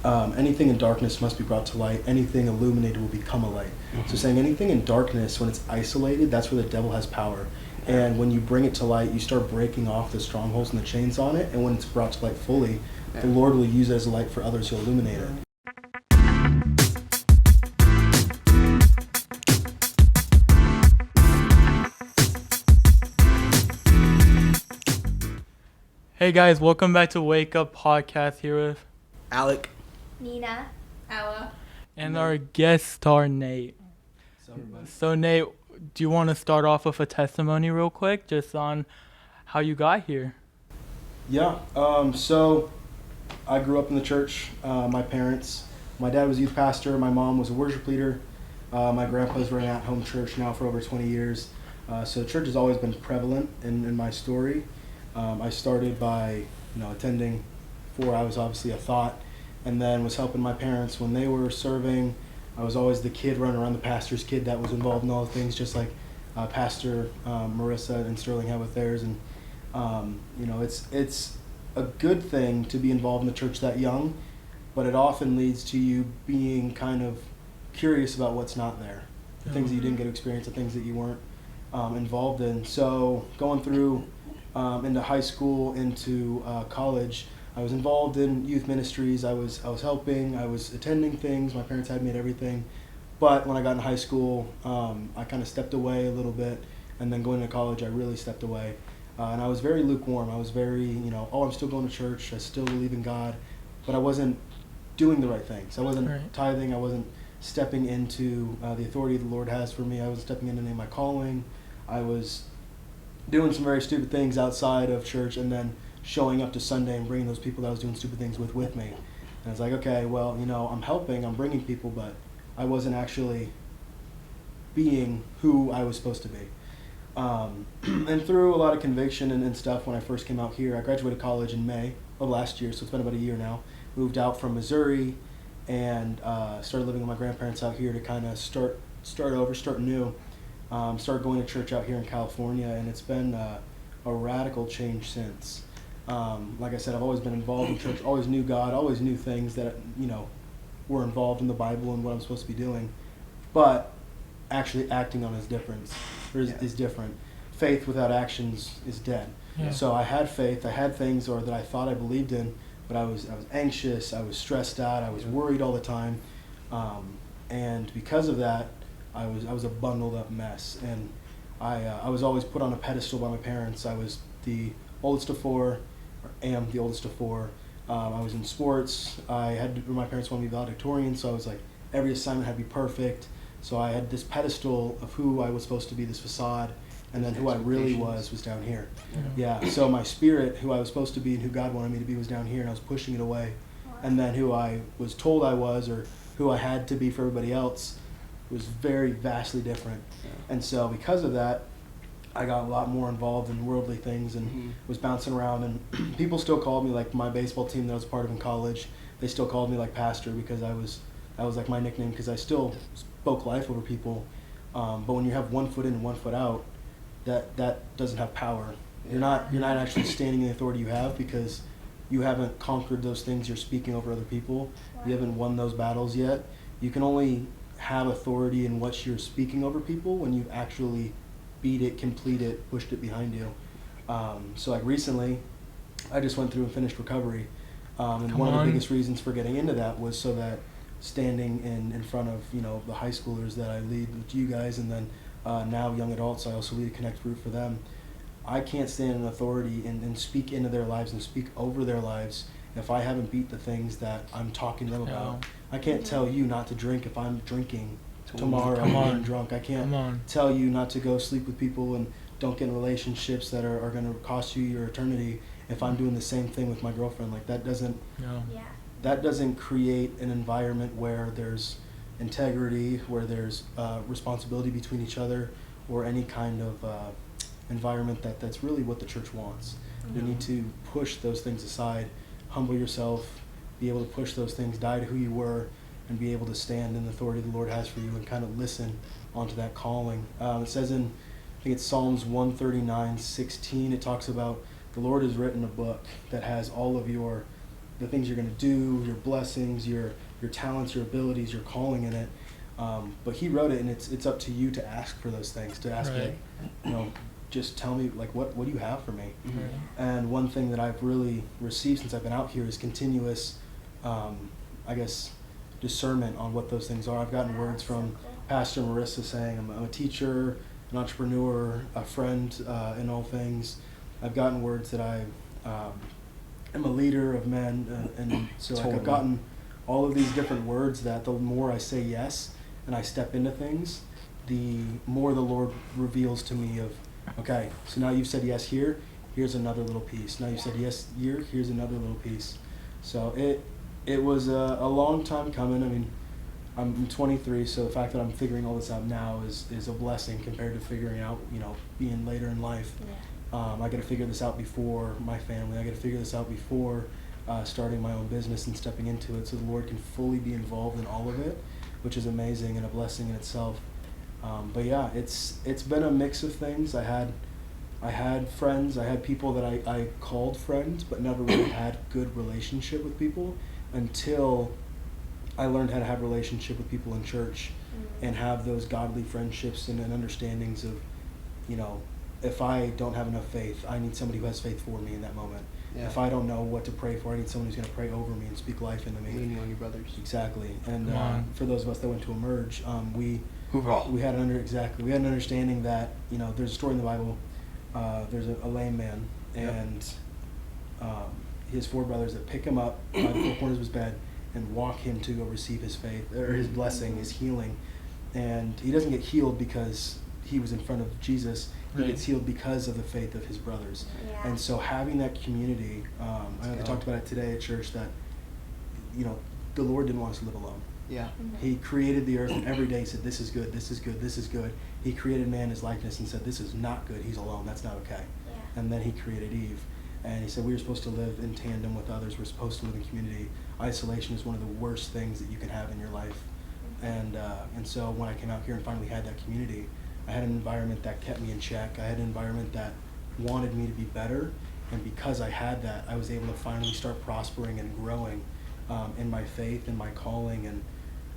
anything in darkness must be brought to light. Anything illuminated will become a light. So saying anything in darkness, when it's isolated, that's where the devil has power. And when you bring it to light, you start breaking off the strongholds and the chains on it. And when it's brought to light fully, the Lord will use it as a light for others to illuminate it. Hey guys, welcome back to Wake Up Podcast here with Alec. Nina. Ella. and our guest star Nate. So Nate, do you want to start off with a testimony real quick just on how you got here? Yeah, so I grew up in the church. My dad was a youth pastor, my mom was a worship leader. My grandpa's running at-home church now for over 20 years. So church has always been prevalent in my story. I started by, attending before I was obviously a thought, and then was helping my parents when they were serving. I was always the kid running around, the pastor's kid that was involved in all the things, just like Pastor Marissa and Sterling had with theirs. And it's a good thing to be involved in the church that young, but it often leads to you being kind of curious about what's not there, the things that you didn't get to experience, the things that you weren't involved in. So going through into high school, into college, I was involved in youth ministries. I was helping. I was attending things. My parents had me at everything. But when I got in high school, I kind of stepped away a little bit. And then going to college, I really stepped away. And I was very lukewarm. I was very, I'm still going to church. I still believe in God. But I wasn't doing the right things. I wasn't tithing. I wasn't stepping into the authority the Lord has for me. I wasn't stepping into my calling. I was doing some very stupid things outside of church, and then showing up to Sunday and bringing those people that I was doing stupid things with me. And it's like, okay, well, I'm helping, I'm bringing people, but I wasn't actually being who I was supposed to be. And through a lot of conviction and stuff, when I first came out here, I graduated college in May of last year, so it's been about a year now. Moved out from Missouri and started living with my grandparents out here to kind of start over, start new. Started going to church out here in California, and it's been a radical change since. Like I said, I've always been involved in church, always knew God, always knew things that, were involved in the Bible and what I'm supposed to be doing. But actually acting on is different. Faith without actions is dead. Yeah. So I had faith, I had things that I thought I believed in, but I was anxious, I was stressed out, I was worried all the time. And because of that, I was a bundled up mess, and I was always put on a pedestal by my parents. I was the oldest of four, or am the oldest of four. I was in sports. My parents wanted me valedictorian, so I was like, every assignment had to be perfect. So I had this pedestal of who I was supposed to be, this facade, and then who I really was down here. Yeah. So my spirit, who I was supposed to be and who God wanted me to be, was down here, and I was pushing it away. And then who I was told I was, or who I had to be for everybody else, was very vastly different. And so because of that, I got a lot more involved in worldly things and was bouncing around, and people still called me, like my baseball team that I was part of in college, they still called me like pastor, because that was like my nickname, because I still spoke life over people. But when you have 1 foot in and 1 foot out, that doesn't have power. You're not actually standing in the authority you have, because you haven't conquered those things you're speaking over other people. You haven't won those battles yet. You can only have authority in what you're speaking over people when you've actually beat it, complete it, pushed it behind you. So like recently, I just went through and finished recovery. And one of the biggest reasons for getting into that was so that standing in front of, the high schoolers that I lead with you guys, and then now young adults, I also lead a Connect group for them. I can't stand in authority and speak into their lives and speak over their lives if I haven't beat the things that I'm talking to them about. I can't tell you not to drink if I'm drinking tomorrow. I'm getting drunk. I can't tell you not to go sleep with people and don't get in relationships that are going to cost you your eternity if I'm doing the same thing with my girlfriend. Like that doesn't create an environment where there's integrity, where there's responsibility between each other, or any kind of environment that's really what the church wants. You need to push those things aside, humble yourself, be able to push those things, die to who you were, and be able to stand in the authority the Lord has for you and kind of listen onto that calling. It says in, I think it's Psalms 139:16, it talks about the Lord has written a book that has all of your the things you're going to do, your blessings, your talents, your abilities, your calling in it. But he wrote it, and it's up to you to ask for those things, to ask, Right. like, just tell me, like, what do you have for me? Mm-hmm. Right. And one thing that I've really received since I've been out here is continuous, I guess, discernment on what those things are. I've gotten words from Pastor Marissa saying I'm a teacher, an entrepreneur, a friend in all things. I've gotten words that I am a leader of men, and so like, I've gotten all of these different words that the more I say yes and I step into things, the more the Lord reveals to me of, okay, so now you've said yes here, here's another little piece. Now you said yes here, here's another little piece. So it was a long time coming. I mean, I'm 23, so the fact that I'm figuring all this out now is a blessing compared to figuring out, being later in life. I got to figure this out before my family. I got to figure this out before starting my own business and stepping into it, so the Lord can fully be involved in all of it, which is amazing and a blessing in itself. But yeah, it's been a mix of things. I had friends, I had people that I called friends, but never really had good relationship with people until I learned how to have relationship with people in church and have those godly friendships and understandings of, if I don't have enough faith, I need somebody who has faith for me in that moment. Yeah. If I don't know what to pray for, I need someone who's going to pray over me and speak life into me. Leaning on your brothers. Exactly. And for those of us that went to Emerge, we had an understanding that, there's a story in the Bible. There's a lame man, and his four brothers that pick him up by the four corners of his bed and walk him to go receive his faith, or his blessing, his healing. And he doesn't get healed because he was in front of Jesus. He gets healed because of the faith of his brothers. Yeah. And so having that community, I know they talked about it today at church, that, the Lord didn't want us to live alone. Yeah. Mm-hmm. He created the earth, and every day he said, this is good, this is good, this is good. He created man in his likeness and said, this is not good, he's alone, that's not okay. Yeah. And then he created Eve. And he said we were supposed to live in tandem with others. We're supposed to live in community. Isolation is one of the worst things that you can have in your life. And so when I came out here and finally had that community, I had an environment that kept me in check. I had an environment that wanted me to be better. And because I had that, I was able to finally start prospering and growing in my faith and my calling.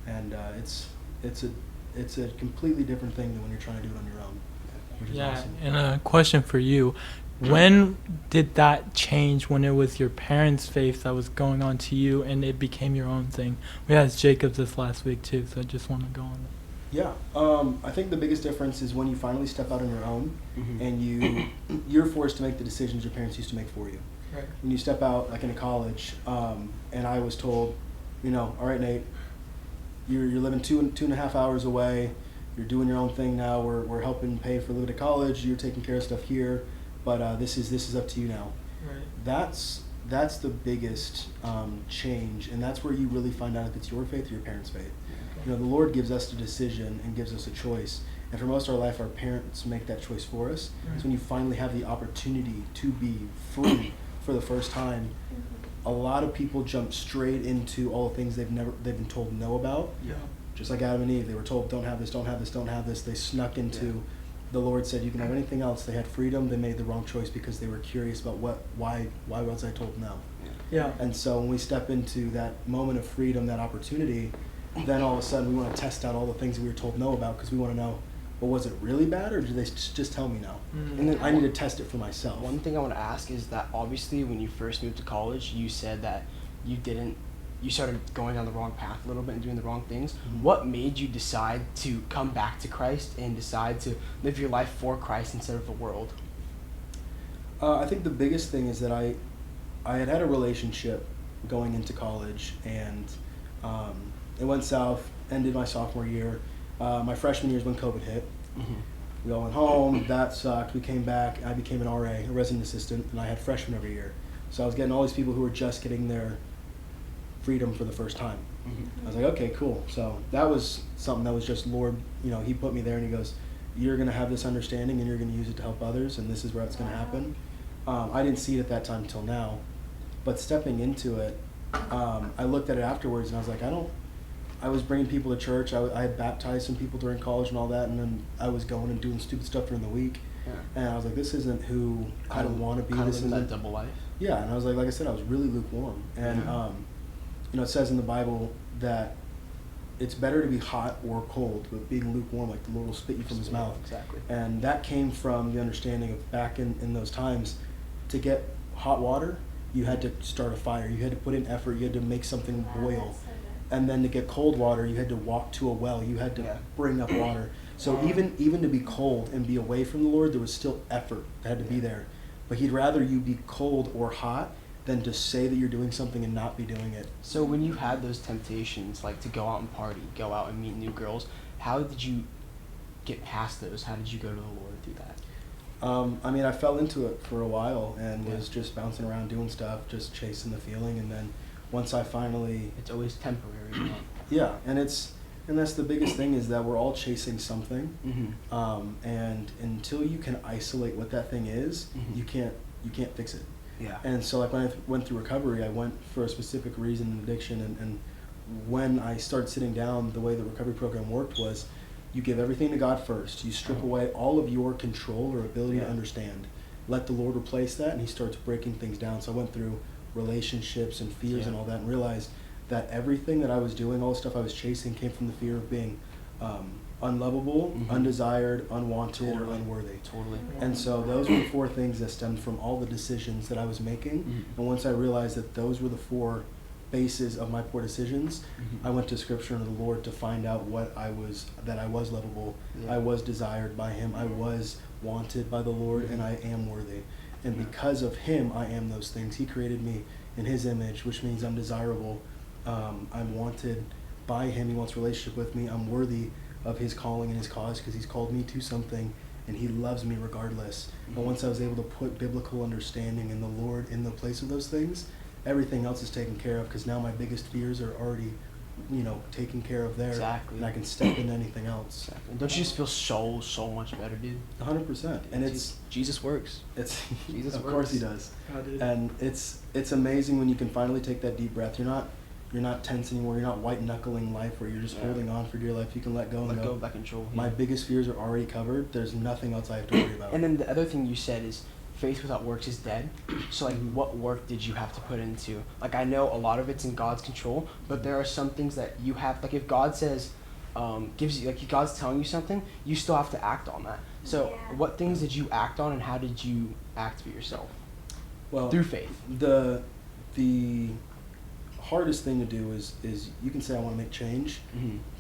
And it's a completely different thing than when you're trying to do it on your own, which is awesome. And a question for you. When did that change, when it was your parents' faith that was going on to you and it became your own thing? We asked Jacob this last week too, so I just want to go on that. Yeah, I think the biggest difference is when you finally step out on your own and you're forced to make the decisions your parents used to make for you. Right. When you step out, like into college, and I was told, all right, Nate, you're living 2.5 hours away, you're doing your own thing now, we're helping pay for a little bit of college, you're taking care of stuff here, but this is up to you now. Right. That's the biggest change, and that's where you really find out if it's your faith or your parents' faith. The Lord gives us the decision and gives us a choice, and for most of our life, our parents make that choice for us. Right. So when you finally have the opportunity to be free for the first time, a lot of people jump straight into all the things they've been told no about. Yeah. Just like Adam and Eve, they were told don't have this, don't have this, don't have this. They snuck into. Yeah. The Lord said you can have anything else. They had freedom. They made the wrong choice because they were curious about why was I told no? Yeah. And so when we step into that moment of freedom, that opportunity, then all of a sudden we want to test out all the things that we were told no about because we want to know, well, was it really bad or did they just tell me no? Mm-hmm. And then I need to test it for myself. One thing I want to ask is that obviously when you first moved to college, you said that you started going down the wrong path a little bit and doing the wrong things. Mm-hmm. What made you decide to come back to Christ and decide to live your life for Christ instead of the world? I think the biggest thing is that I had a relationship going into college, and it went south, ended my sophomore year. My freshman year is when COVID hit. Mm-hmm. We all went home, that sucked. We came back, I became an RA, a resident assistant, and I had freshmen every year. So I was getting all these people who were just getting their freedom for the first time. Mm-hmm. I was like, okay, cool. So that was something that was just Lord, he put me there and he goes, you're going to have this understanding and you're going to use it to help others, and this is where it's going to happen. I didn't see it at that time until now, but stepping into it, I looked at it afterwards and I was like, I was bringing people to church. I had baptized some people during college and all that, and then I was going and doing stupid stuff during the week. Yeah. And I was like, this isn't who I want to be. This isn't that double life. Yeah, and I was like I said, I was really lukewarm. And, it says in the Bible that it's better to be hot or cold, but being lukewarm, like the Lord will spit you from his mouth. Exactly. And that came from the understanding of back in those times, to get hot water, you had to start a fire. You had to put in effort. You had to make something boil. And then to get cold water, you had to walk to a well. You had to bring up water. So even to be cold and be away from the Lord, there was still effort that had to be there. But he'd rather you be cold or hot than to say that you're doing something and not be doing it. So when you had those temptations, like to go out and party, go out and meet new girls, how did you get past those? How did you go to the Lord through that? I fell into it for a while and was just bouncing around doing stuff, just chasing the feeling. And then once I finally... It's always temporary. Yeah, and that's the biggest thing, is that we're all chasing something. Mm-hmm. And until you can isolate what that thing is, you can't fix it. Yeah. And so like when I went through recovery, I went for a specific reason in addiction, and when I started sitting down, the way the recovery program worked was you give everything to God first. You strip away all of your control or ability to understand. Let the Lord replace that, and he starts breaking things down. So I went through relationships and fears and all that, and realized that everything that I was doing, all the stuff I was chasing, came from the fear of being unlovable, undesired, unwanted, or unworthy. Totally. And so those were the 4 things that stemmed from all the decisions that I was making. And once I realized that those were the 4 bases of my poor decisions, I went to Scripture and the Lord to find out that I was lovable, I was desired by him, I was wanted by the Lord, and I am worthy. And because of him, I am those things. He created me in his image, which means I'm desirable. I'm wanted by him. He wants a relationship with me. I'm worthy of his calling and his cause, because he's called me to something, and he loves me regardless. But once I was able to put biblical understanding and the Lord in the place of those things, everything else is taken care of, because now my biggest fears are already, taken care of there. Exactly. And I can step into anything else. Exactly. Don't you just feel so much better, dude? 100%. And it's Jesus works. Jesus of works. course he does. God is. And it's amazing when you can finally take that deep breath. You're not tense anymore. You're not white knuckling life where you're just holding on for dear life. You can let go and Let go of that control. My biggest fears are already covered. There's nothing else I have to worry about. And then the other thing you said is faith without works is dead. So like what work did you have to put into? Like I know a lot of it's in God's control, but there are some things that you have, like if God says gives you, like if God's telling you something, you still have to act on that. So what things did you act on, and how did you act for yourself? Well, through faith. The hardest thing to do is you can say I want to make change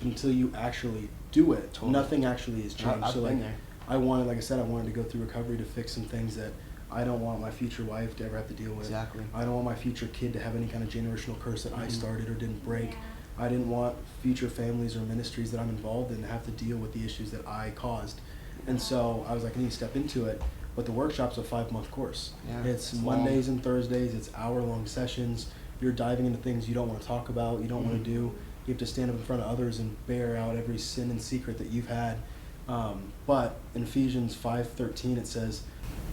until you actually do it. Totally. Nothing actually is changed. I've been there. I wanted to go through recovery to fix some things that I don't want my future wife to ever have to deal with. Exactly. I don't want my future kid to have any kind of generational curse that I started or didn't break. I didn't want future families or ministries that I'm involved in to have to deal with the issues that I caused. And so I was like, I need to step into it. But the workshop's a 5-month course. Yeah, it's Mondays and Thursdays. It's hour-long sessions. You're diving into things you don't want to talk about, you don't want to do. You have to stand up in front of others and bear out every sin and secret that you've had. But in Ephesians 5:13 it says,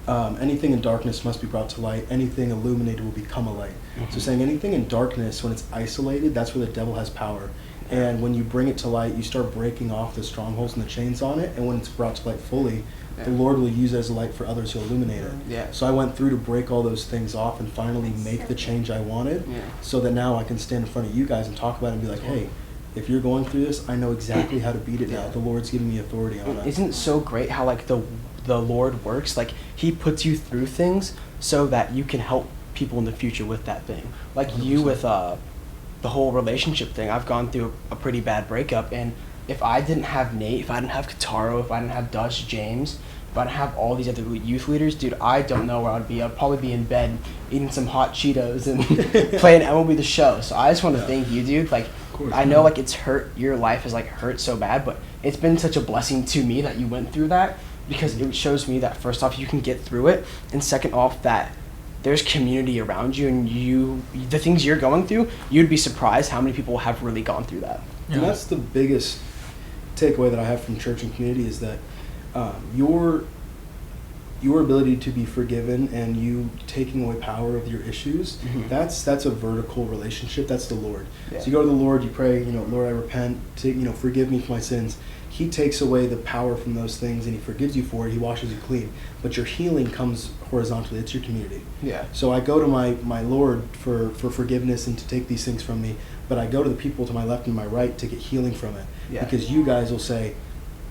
anything in darkness must be brought to light. Anything illuminated will become a light. So saying anything in darkness, when it's isolated, that's where the devil has power. And when you bring it to light, you start breaking off the strongholds and the chains on it. And when it's brought to light fully, the Lord will use it as a light for others to illuminate it. Yeah. So I went through to break all those things off and finally make the change I wanted, so that now I can stand in front of you guys and talk about it and be like, hey, if you're going through this, I know exactly how to beat it now. The Lord's giving me authority on it. Isn't it so great how like the Lord works? Like he puts you through things so that you can help people in the future with that thing. Like 100%. You with the whole relationship thing. I've gone through a pretty bad breakup, and if I didn't have Nate, if I didn't have Keitaro, if I didn't have Dutch, James, if I didn't have all these other youth leaders, dude, I don't know where I'd be. I'd probably be in bed eating some hot Cheetos and playing MLB The Show. So I just want to thank you, dude. Like, I know like it's hurt, your life has like hurt so bad, but it's been such a blessing to me that you went through that, because it shows me that first off, you can get through it, and second off, that there's community around you, and the things you're going through, you'd be surprised how many people have really gone through that. And that's the biggest takeaway that I have from church and community, is that your ability to be forgiven and you taking away power of your issues, that's a vertical relationship. That's the Lord. So you go to the Lord, you pray, Lord, I repent, forgive me for my sins. he takes away the power from those things and he forgives you for it. He washes you clean. But your healing comes horizontally. It's your community. Yeah. So I go to my Lord for forgiveness and to take these things from me, but I go to the people to my left and my right to get healing from it. Yeah. Because you guys will say,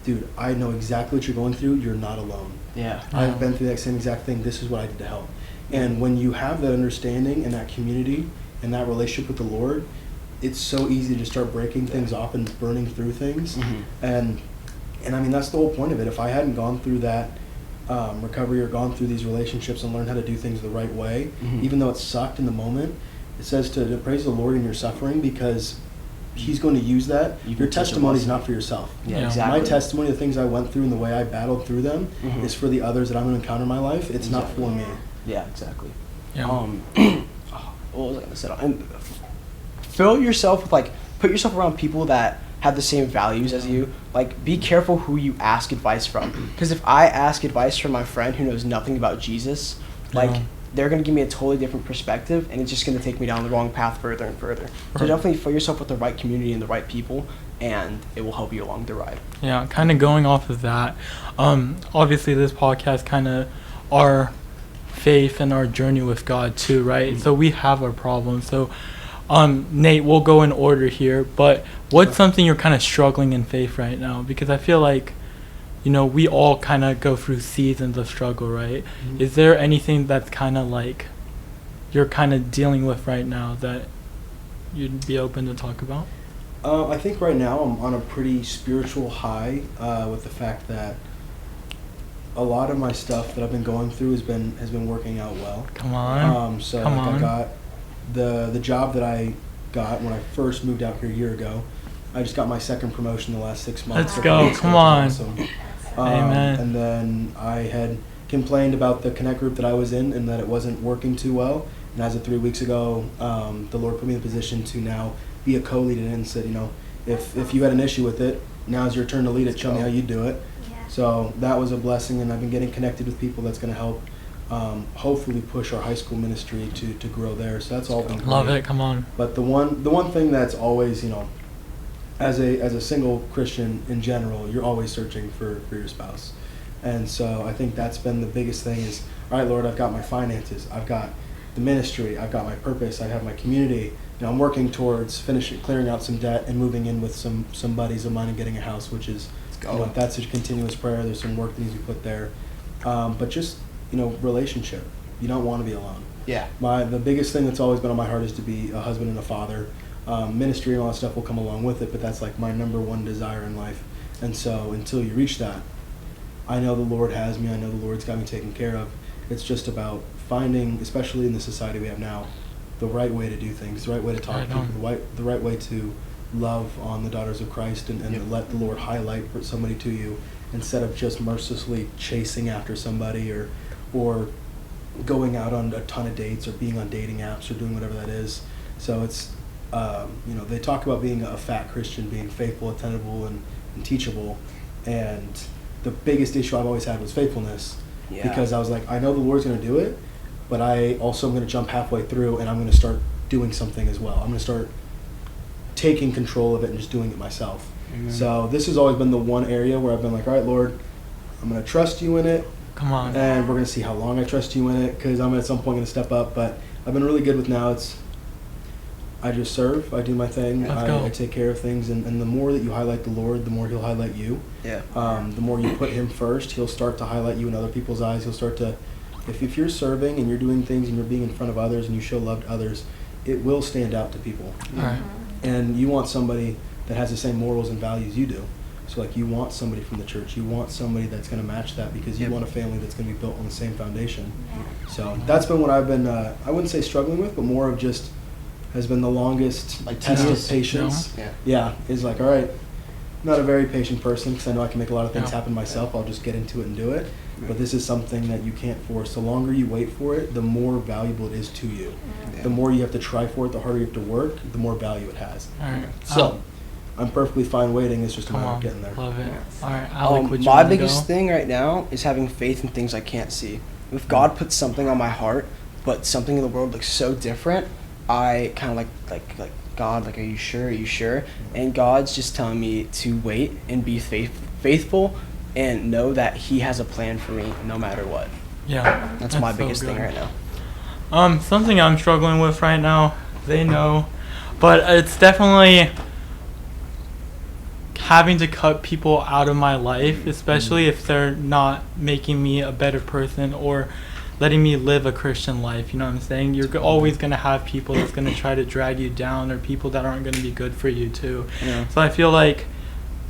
dude, I know exactly what you're going through. You're not alone. Yeah. I've been through that same exact thing. This is what I did to help. And when you have that understanding and that community and that relationship with the Lord, it's so easy to start breaking things off and burning through things. And I mean, that's the whole point of it. If I hadn't gone through that recovery or gone through these relationships and learned how to do things the right way, even though it sucked in the moment, it says to praise the Lord in your suffering, because he's going to use that. Your testimony is not for yourself. Yeah, exactly. My testimony, the things I went through and the way I battled through them, is for the others that I'm going to encounter in my life. It's not for me. Yeah, exactly. Yeah. What was I going to say? And fill yourself with, like, put yourself around people that have the same values as you. Like, be careful who you ask advice from. Because if I ask advice from my friend who knows nothing about Jesus, like, they're going to give me a totally different perspective, and it's just going to take me down the wrong path further and further. So definitely fill yourself with the right community and the right people, and it will help you along the ride. Yeah, kind of going off of that, obviously this podcast kind of our faith and our journey with God too, right? So we have our problems. So Nate, we'll go in order here, but what's something you're kind of struggling in faith right now? Because I feel like, you know, we all kind of go through seasons of struggle, right? Is there anything that's kind of like you're kind of dealing with right now that you'd be open to talk about? I think right now I'm on a pretty spiritual high with the fact that a lot of my stuff that I've been going through has been working out well. Come on. I got the job that I got when I first moved out here a year ago. I just got my second promotion in the last 6 months. Let's go. Come on. Awesome. Amen. And then I had complained about the Connect group that I was in and that it wasn't working too well. And as of 3 weeks ago, the Lord put me in a position to now be a co-lead in it and said, you know, if you had an issue with it, now's your turn to lead it. Show me how you do it. Yeah. So that was a blessing, and I've been getting connected with people that's going to help hopefully push our high school ministry to grow there. So that's all been great. Love it. Come on. But the one thing that's always, you know, as a single Christian in general, you're always searching for your spouse. And so I think that's been the biggest thing is, all right, Lord, I've got my finances, I've got the ministry, I've got my purpose, I have my community. You know, I'm working towards clearing out some debt and moving in with some buddies of mine and getting a house, which is, you know, that's a continuous prayer. There's some work that needs to be put there. But just, you know, relationship. You don't want to be alone. Yeah. The biggest thing that's always been on my heart is to be a husband and a father. Ministry and all that stuff will come along with it, but that's like my number one desire in life. And so until you reach that, I know the Lord has me. I know the Lord's got me taken care of. It's just about finding, especially in the society we have now, the right way to do things, the right way to talk to people, the right way to love on the daughters of Christ and let the Lord highlight somebody to you instead of just mercilessly chasing after somebody or going out on a ton of dates or being on dating apps or doing whatever that is. So it's, you know, they talk about being a fat Christian, being faithful, attainable, and teachable. And the biggest issue I've always had was faithfulness. Yeah. Because I was like, I know the Lord's going to do it, but I also am going to jump halfway through and I'm going to start doing something as well. I'm going to start taking control of it and just doing it myself. Mm-hmm. So this has always been the one area where I've been like, all right, Lord, I'm going to trust you in it. Come on. And we're going to see how long I trust you in it, because I'm at some point going to step up. But I've been really good with now. I just serve. I do my thing. I take care of things. And the more that you highlight the Lord, the more he'll highlight you. Yeah. The more you put him first, he'll start to highlight you in other people's eyes. He'll start to, if you're serving and you're doing things and you're being in front of others and you show love to others, it will stand out to people. All right. And you want somebody that has the same morals and values you do. So like you want somebody from the church. You want somebody that's going to match that, because you want a family that's going to be built on the same foundation. Yeah. So that's been what I've been, I wouldn't say struggling with, but more of just has been the longest test of patience. No? Yeah, is like, all right, not a very patient person, because I know I can make a lot of things happen myself. I'll just get into it and do it. But this is something that you can't force. The longer you wait for it, the more valuable it is to you. Yeah. The more you have to try for it, the harder you have to work, the more value it has. All right. So I'm perfectly fine waiting. It's just a matter of getting there. Love it. All right, Alec, my biggest thing right now is having faith in things I can't see. If God puts something on my heart, but something in the world looks so different, I kind of like God, like, are you sure? Are you sure? And God's just telling me to wait and be faithful and know that He has a plan for me no matter what. Yeah. That's my so biggest thing good. right now. Something I'm struggling with right now, they know, but it's definitely having to cut people out of my life, especially if they're not making me a better person or letting me live a Christian life. You know what I'm saying? You're always going to have people that's going to try to drag you down, or people that aren't going to be good for you too. Yeah. So I feel like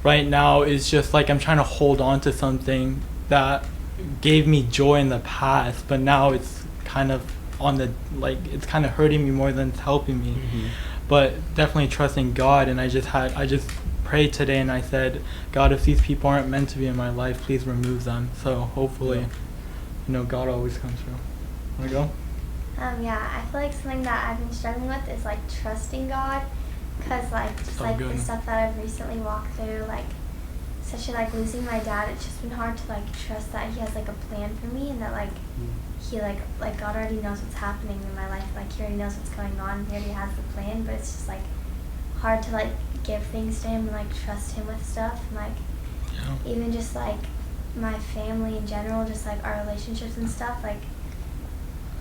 right now is just like I'm trying to hold on to something that gave me joy in the past, but now it's kind of on the, like, it's kind of hurting me more than it's helping me. But definitely trusting God, and I just prayed today and I said, God, if these people aren't meant to be in my life, please remove them. So hopefully, God always comes through. Wanna go? Yeah, I feel like something that I've been struggling with is like trusting God, because like just like good. the stuff that I've recently walked through, like especially like losing my dad, it's just been hard to like trust that He has like a plan for me, and that like He like God already knows what's happening in my life, like He already knows what's going on, He already has the plan, but it's just like hard to like give things to Him and like trust Him with stuff, and like even just like my family in general, just like our relationships and stuff, like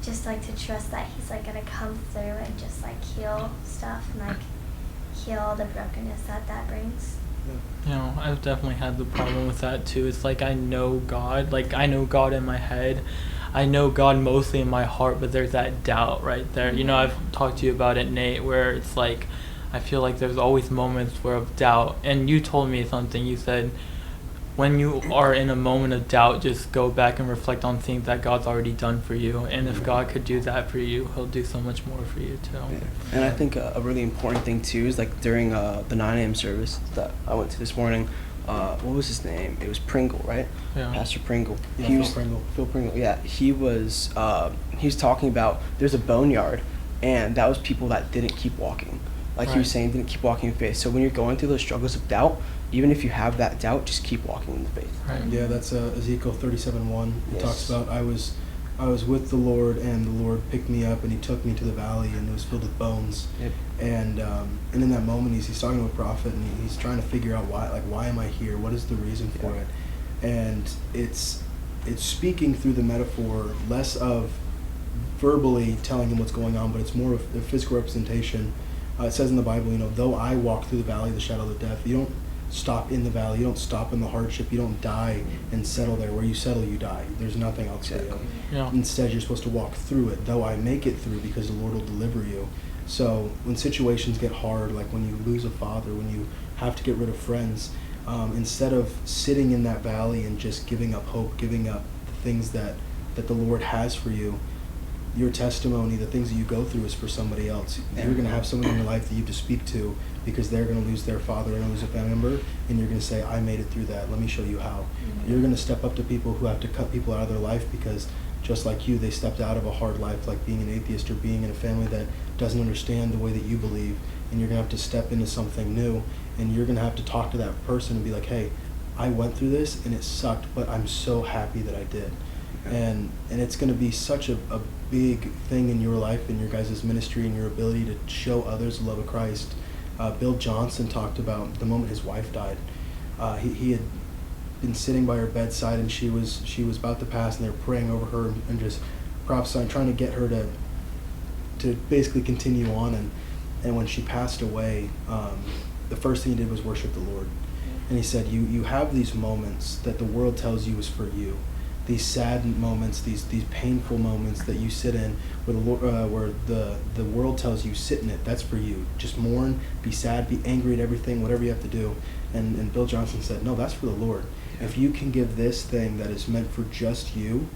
just like to trust that He's like gonna come through and just like heal stuff and like heal all the brokenness that brings. I've definitely had the problem with that too. It's like I know God in my head. I know God mostly in my heart, but there's that doubt right there. I've talked to you about it, Nate, where it's like I feel like there's always moments where of doubt. And you told me something. You said, when you are in a moment of doubt, just go back and reflect on things that God's already done for you. And if God could do that for you, He'll do so much more for you too. Yeah. And I think a really important thing too is like during the 9 a.m. service that I went to this morning, what was his name? It was Pringle, right? Yeah. Pastor Pringle. Yeah, Phil Pringle. Yeah, he was talking about there's a boneyard, and that was people that didn't keep walking. Like he was saying, didn't keep walking in faith. So when you're going through those struggles of doubt, even if you have that doubt, just keep walking in the faith. Right. Yeah, that's Ezekiel 37:1. It Yes. talks about I was with the Lord, and the Lord picked me up and He took me to the valley, and it was filled with bones. Yep. And in that moment, he's talking to a prophet, and he's trying to figure out why am I here? What is the reason for it? And it's speaking through the metaphor, less of verbally telling him what's going on, but it's more of a physical representation. It says in the Bible, though I walk through the valley of the shadow of death, you don't stop in the valley, you don't stop in the hardship, you don't die and settle there. Where you settle, you die. There's nothing else for you. Yeah. Instead, you're supposed to walk through it, though I make it through, because the Lord will deliver you. So when situations get hard, like when you lose a father, when you have to get rid of friends, instead of sitting in that valley and just giving up hope, giving up the things that the Lord has for you, your testimony, the things that you go through is for somebody else. You're going to have someone in your life that you have to speak to, because they're going to lose their father, they're going to lose a family member, and you're going to say, I made it through that. Let me show you how. You're going to step up to people who have to cut people out of their life, because just like you, they stepped out of a hard life, like being an atheist or being in a family that doesn't understand the way that you believe, and you're going to have to step into something new, and you're going to have to talk to that person and be like, hey, I went through this and it sucked, but I'm so happy that I did. And it's going to be such a big thing in your life, in your guys' ministry, and your ability to show others the love of Christ. Bill Johnson talked about the moment his wife died. He had been sitting by her bedside, and she was about to pass, and they were praying over her and just prophesying, trying to get her to basically continue on. And when she passed away, the first thing he did was worship the Lord. And he said, you have these moments that the world tells you is for you. These sad moments, these painful moments that you sit in, where the world tells you, sit in it, that's for you. Just mourn, be sad, be angry at everything, whatever you have to do. And Bill Johnson said, no, that's for the Lord. Yeah. If you can give this thing that is meant for just you,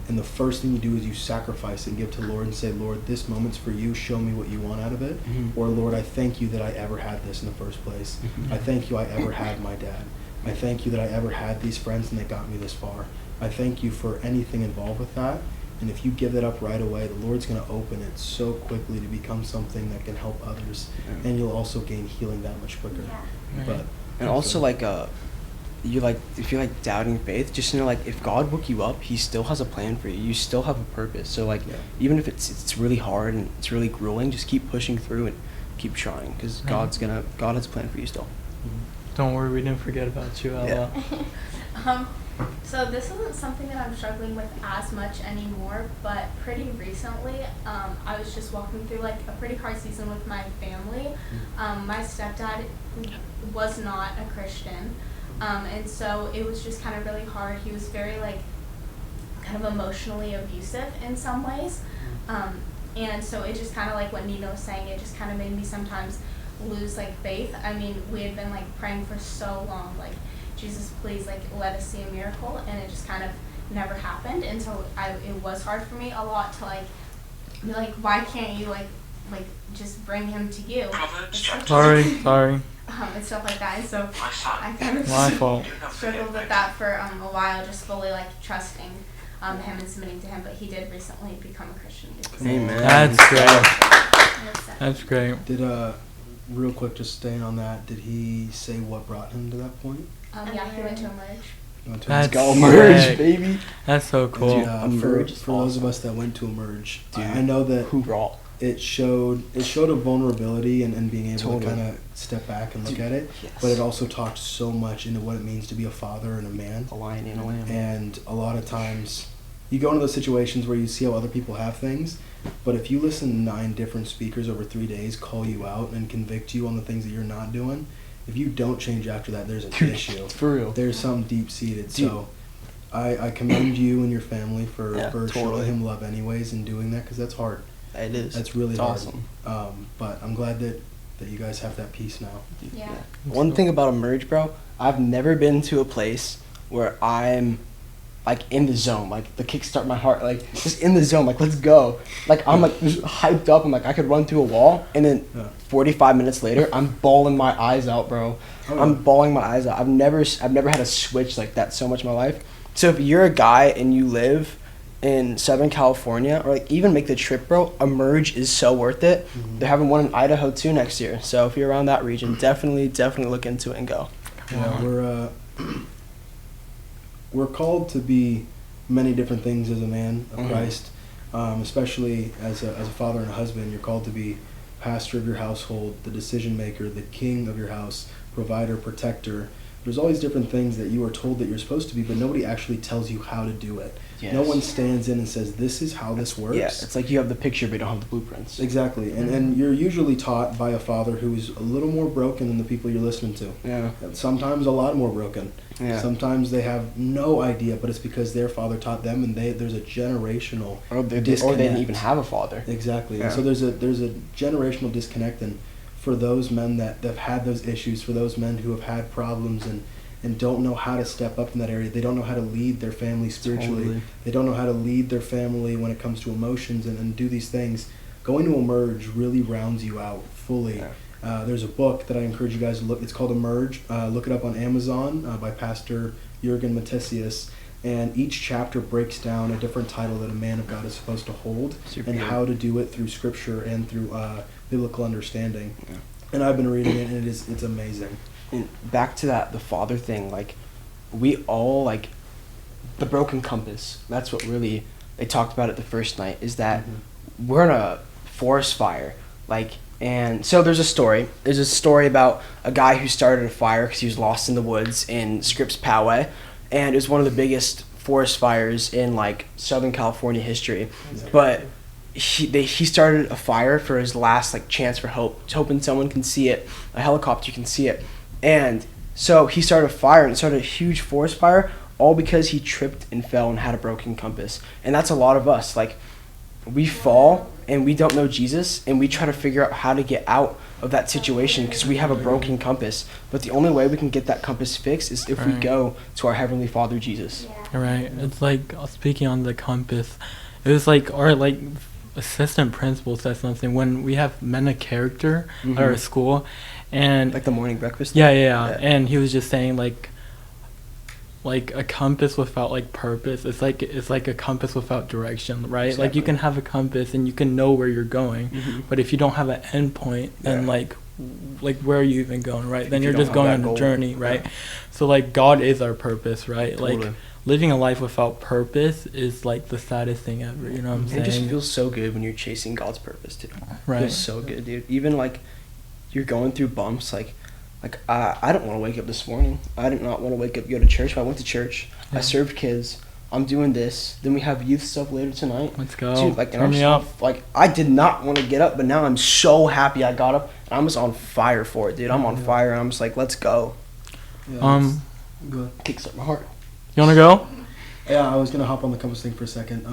and the first thing you do is you sacrifice and give to the Lord and say, Lord, this moment's for you, show me what you want out of it. Mm-hmm. Or, Lord, I thank you that I ever had this in the first place. Mm-hmm. I thank you I ever had my dad. I thank you that I ever had these friends and they got me this far. I thank you for anything involved with that. And if you give that up right away, the Lord's going to open it so quickly to become something that can help others. Yeah. And you'll also gain healing that much quicker. Yeah. But and also, if you're doubting faith, just know, if God woke you up, He still has a plan for you. You still have a purpose. So even if it's really hard and it's really grueling, just keep pushing through and keep trying, because Right. God has a plan for you still. Don't worry, we didn't forget about you, Ella. So this isn't something that I'm struggling with as much anymore, but pretty recently, I was just walking through like a pretty hard season with my family. My stepdad was not a Christian, and so it was just kind of really hard. He was very like kind of emotionally abusive in some ways, and so it just kind of like what Nina was saying, it just kind of made me sometimes lose like faith. I mean, we had been like praying for so long, like, Jesus, please, like, let us see a miracle, and it just kind of never happened. And so it was hard for me a lot to like be like, why can't you like just bring him to you? Sorry. And stuff like that. And so I kind of My fault. struggled with that for a while, just fully like trusting him and submitting to him. But he did recently become a Christian. Amen. That's great. That's That's great. Did real quick, just staying on that, did he say what brought him to that point? Yeah, he went to Emerge. He went to That's Go sick. Emerge, baby. That's so cool. Dude, for Emerge is those of awesome. us that went to Emerge, Dude, I know that Hoorah. it showed a vulnerability and being able Totally. to kind of step back and look Dude, at it, yes. but it also talked so much into what it means to be a father and a man. A lion and a lamb. And a lot of times you go into those situations where you see how other people have things, but if you listen to 9 different speakers over 3 days call you out and convict you on the things that you're not doing, if you don't change after that, there's an issue. For real. There's something deep-seated. Dude. So I commend you and your family for Totally. showing him love anyways and doing that, because that's hard. It is. That's really It's hard. awesome. But I'm glad that you guys have that peace now. Yeah. One thing about Emerge, bro, I've never been to a place where I'm like in the zone, like the kickstart my heart, like just in the zone, like let's go. Like I'm like just hyped up, I'm like I could run through a wall, and then Yeah. 45 minutes later, I'm bawling my eyes out, bro. Oh, I'm yeah. bawling my eyes out. I've never had a switch like that so much in my life. So if you're a guy and you live in Southern California, or like even make the trip, bro, Emerge is so worth it. Mhm. They're having one in Idaho too next year. So if you're around that region, definitely look into it and go. Yeah, we're called to be many different things as a man of Mhm. Christ, especially as a father and a husband. You're called to be pastor of your household, the decision maker, the king of your house, provider, protector. There's all these different things that you are told that you're supposed to be, but nobody actually tells you how to do it. No Yes. one stands in and says, this is how this works. Yeah, it's like you have the picture, but you don't have the blueprints. Exactly. And you're usually taught by a father who's a little more broken than the people you're listening to. Yeah. Sometimes a lot more broken. Yeah. Sometimes they have no idea, but it's because their father taught them, and there's a generational Or they disconnect. didn't even have a father. Exactly. Yeah. And so there's a generational disconnect, and for those men that have had those issues, for those men who have had problems and don't know how to step up in that area, they don't know how to lead their family spiritually. Totally. They don't know how to lead their family when it comes to emotions and do these things. Going to Emerge really rounds you out fully. Yeah. There's a book that I encourage you guys to look. It's called Emerge. Look it up on Amazon by Pastor Jürgen Matthesius. And each chapter breaks down a different title that a man of God is supposed to hold, Super and good. how to do it through Scripture and through biblical understanding. Yeah. And I've been reading it, and it's amazing. And back to the father thing, like we all like the broken compass. That's what really they talked about it the first night, is that we're in a forest fire, like, and so there's a story about a guy who started a fire because he was lost in the woods in Scripps Poway, and it was one of the biggest forest fires in like Southern California history. But he started a fire for his last like chance for hope, hoping someone can see it, a helicopter can see it. And so he started a fire, and it started a huge forest fire, all because he tripped and fell and had a broken compass. And that's a lot of us. Like, we fall and we don't know Jesus, and we try to figure out how to get out of that situation because we have a broken compass. But the only way we can get that compass fixed is if we Right. go to our Heavenly Father, Jesus. Yeah. Right. It's like, speaking on the compass, it was like our like assistant principal said something when we have men of character at our Mhm. school, and Like the morning breakfast. yeah, Yeah. and he was just saying like a compass without like purpose. It's like a compass without direction, right? Like you Exactly. can have a compass and you can know where you're going, Mhm. but if you don't have an end point, then Yeah. like where are you even going, right? Then If you you're don't just have going that on a goal. journey, right? Yeah. So like God is our purpose, right? Like Totally. living a life without purpose is like the saddest thing ever. You know what I'm And it just saying? feels so good when you're chasing God's purpose too. Right. Feels so good, dude. Even like you're going through bumps, like I don't want to wake up this morning. I did not want to wake up, go to church, but I went to church. Yeah. I served kids. I'm doing this. Then we have youth stuff later tonight. Let's go. Dude, like, and Turn I'm me just, up. like, I did not want to get up, but now I'm so happy I got up. And I'm just on fire for it, dude. I'm on fire, and I'm just like, let's go. Yeah, go ahead. Kicks up my heart. You want to go? Yeah, I was gonna hop on the compass thing for a second.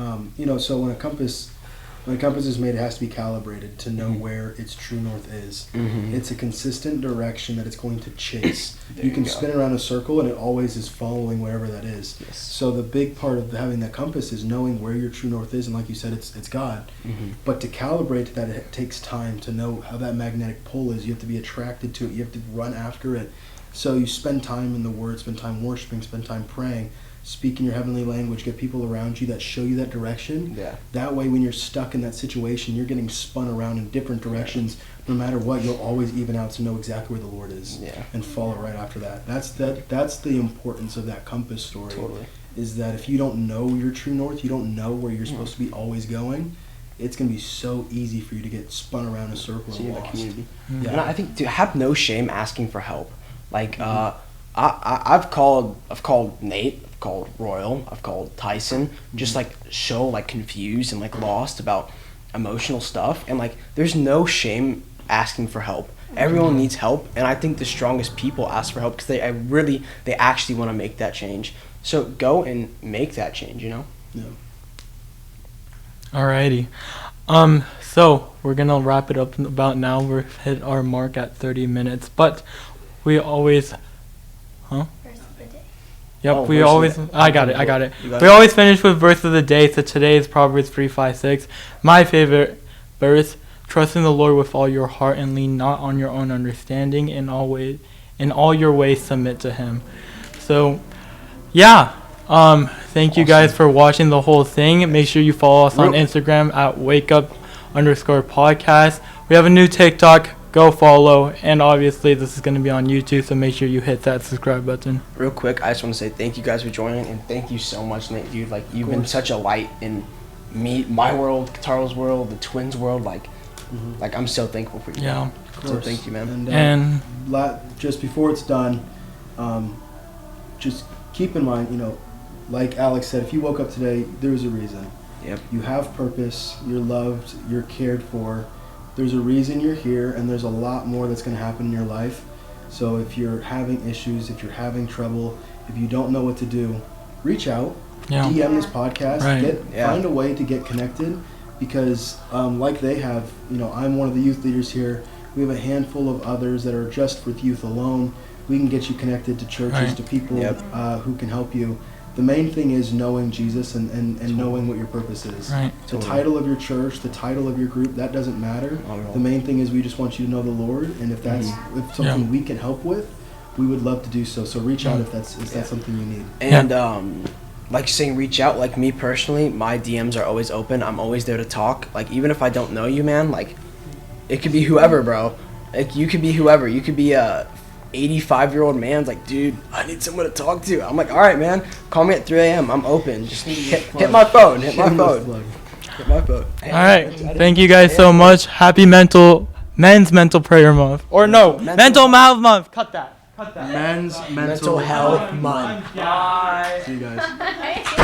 So when a compass is made, it has to be calibrated to know where its true north is. Mm-hmm. It's a consistent direction that it's going to chase. There You you can go. spin around a circle, and it always is following wherever that is. Yes. So the big part of having that compass is knowing where your true north is, and like you said, it's God. Mm-hmm. But to calibrate to that, it takes time to know how that magnetic pull is. You have to be attracted to it. You have to run after it. So you spend time in the Word, spend time worshiping, spend time praying, speak in your heavenly language, get people around you that show you that direction. Yeah. That way, when you're stuck in that situation, you're getting spun around in different directions. No matter what, you'll always even out to know exactly where the Lord is and follow right after that. That's the importance of that compass story. Totally. Is that if you don't know your true north, you don't know where you're supposed to be always going, it's going to be so easy for you to get spun around a circle So and you're in the lost. community. Mm-hmm. Yeah. And I think to have no shame asking for help. Like I've called Nate, I've called Royal, I've called Tyson, just like so like confused and like lost about emotional stuff, and like there's no shame asking for help. Everyone needs help, and I think the strongest people ask for help because they actually want to make that change. So go and make that change, you know? Yeah. Alrighty. So we're gonna wrap it up about now. We've hit our mark at 30 minutes, but we always, Verse of the day. yep, Oh, we verse of always, the- I got it. You got We it? always finish with verse of the day. So today is Proverbs 3:5-6. My favorite verse: trust in the Lord with all your heart and lean not on your own understanding. In all your ways submit to Him. So, yeah. Thank you guys for watching the whole thing. Make sure you follow us on Instagram at wakeup_podcast. We have a new TikTok. Go follow. And obviously this is going to be on YouTube, so make sure you hit that subscribe button. Real quick, I just want to say thank you guys for joining, and thank you so much, Nate, dude. Like, you've been such a light in my world, Keitaro's world, the twins' world. Like, I'm so thankful for you. Yeah. So thank you, man. And, And just before it's done, just keep in mind, like Alex said, if you woke up today, there's a reason. Yep. You have purpose. You're loved. You're cared for. There's a reason you're here, and there's a lot more that's going to happen in your life. So if you're having issues, if you're having trouble, if you don't know what to do, reach out. yeah. DM this podcast. Right. Find a way to get connected, because like they have, I'm one of the youth leaders here. We have a handful of others that are just with youth alone. We can get you connected to churches, Right. to people Yep. who can help you. The main thing is knowing Jesus and knowing what your purpose is. Right. The title of your church, the title of your group, that doesn't matter. Not at all. The main thing is we just want you to know the Lord, and if that's if something we can help with, we would love to do so. So reach out if that's something you need. And like saying reach out, like me personally, my DMs are always open. I'm always there to talk. Like, even if I don't know you, man, like, it could be whoever, bro. Like, you could be whoever. You could be a 85-year-old man's like, dude, I need someone to talk to. I'm like, all right, man, call me at 3 a.m. I'm open. Just hit my phone. Hit my phone. Hit my phone. All right. Thank you guys so much. Happy Men's Mental Prayer Month. Or no, Mental Health Month. Cut that. Men's Mental health month. Bye. See you guys.